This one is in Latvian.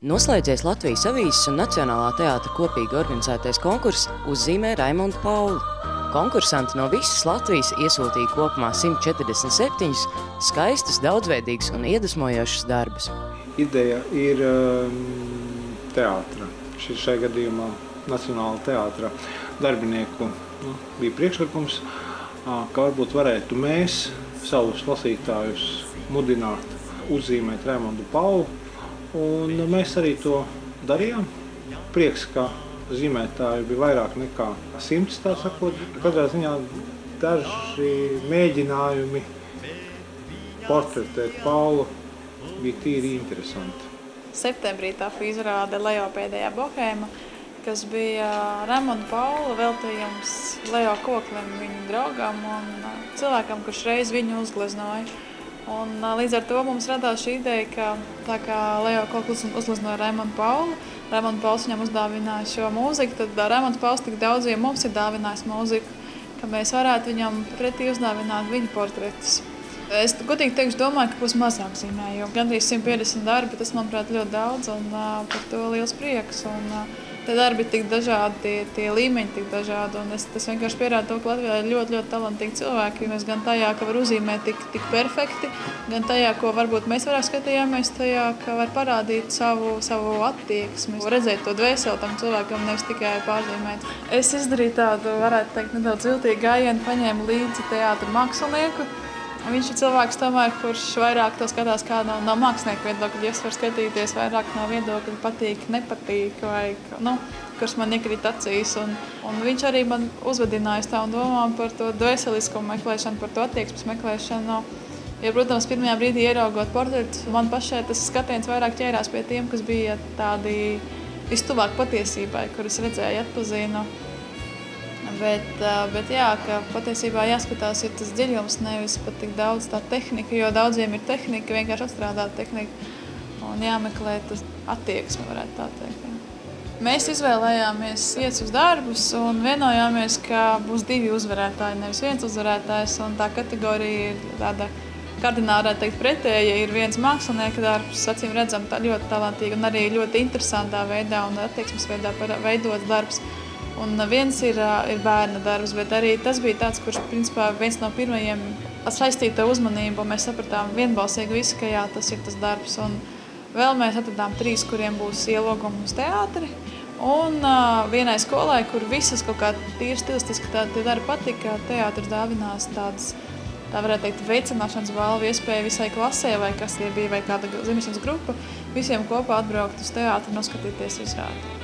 Noslēdzies Latvijas avīzes un Nacionālā teātra kopīgi organizētais konkurss uzzīmē Raimondu Paulu. Konkursanti no visas Latvijas iesūtīja kopumā 147 skaistus, daudzveidīgus un iedvesmojošus darbus. Ideja ir teātra. Šajā gadījumā Nacionāla teātra darbinieku bija priekšlikums, ka varbūt varētu mēs savus lasītājus mudināt, uzzīmēt Raimondu Paulu. Un mēs arī to darījām. Prieks, ka zīmētāji bija vairāk nekā 100, tā sakot. Katrā ziņā daži mēģinājumi portretēt Paulu bija tīri interesanti. Septembrī tapu izrāde Leo pēdējā bohēma, kas bija Raimonda Paula veltījums Leo Koklim, viņa draugam un cilvēkam, kurš reiz viņu uzgleznoja. Un līdz ar to mums radās šī ideja, ka tā kā Leo Koklis uzgleznoja Raimondu Paulu, Raimonds Pauls viņam uzdāvināja šo mūziku, tad Raimonds Pauls tik daudziem mums ir dāvinājis mūziku, ka mēs varētu viņam pretī uzdāvināt viņa portretus. Es godīgi teikšu, domāju, ka būs mazāk zīmēju, jo gandrīz 150 darbi, tas, manuprāt, ļoti daudz un par to liels prieks. Tie darbi ir tik dažādi, tie līmeņi tik dažādi, un tas vienkārši pierāda to, ka Latvijā ir ļoti, ļoti talantīgi cilvēki. Mēs gan tajā, ka var uzzīmēt tik perfekti, gan tajā, ko varbūt mēs vairāk skatījāmies, tajā, ka var parādīt savu attieksmi, redzēt to dvēseli tam cilvēkam, nevis tikai pārzīmēt. Es izdarīju tādu, varētu teikt, nedaudz viltīgu gājienu, paņēmu līdzi teātra mākslinieku. Viņš ir cilvēks, tomēr, kurš vairāk to skatās kā no mākslinieku viedokļa. Ja es varu skatīties vairāk no viedokļa patīk, nepatīk, vai kurš man iekrīt acīs. Un viņš arī man uzvedināja uz tām domām par to dvēseliskumu meklēšanu, par to attieksmes meklēšanu. Ja, protams, pirmajā brīdī ieraugot portretus, man pašai tas skatiens vairāk ķērās pie tiem, kas bija tādi vistuvāk patiesībai, kurus redzēju, atpazinu. Bet jā, ka patiesībā jāskatās ir tas dziļums, nevis pat tik daudz tā tehnika, jo daudziem ir tehnika, vienkārši atstrādāt tehniku un jāmeklē tas attieksme, varētu tā teikt. Jā. Mēs izvēlējāmies 5 darbus un vienojāmies, ka būs 2 uzvarētāji, nevis 1 uzvarētājs, un tā kategorija ir tāda kardināli teikt pretēja, ir viens mākslinieka darbs, acīm redzam, tā ļoti talantīgi un arī ļoti interesantā veidā un attieksmes veidā veidots darbs. Un viens ir bērna darbs, bet arī tas bija tāds, kurš principā viens no pirmajiem saistīta uzmanību. Mēs sapratām vienbalsīgi visi, ka jā, tas ir tas darbs. Un vēl mēs atradām 3, kuriem būs ielogumi uz teātri. Un vienai skolai, kur visas kaut kā tīri stilistiski tie darbi patika, teātris dāvinās tādas, tā varētu teikt, veicināšanas balvu iespēju visai klasē, vai kas tie bija, vai kāda zināšanas grupa, visiem kopā atbraukt uz teātri un noskatīties izrādi.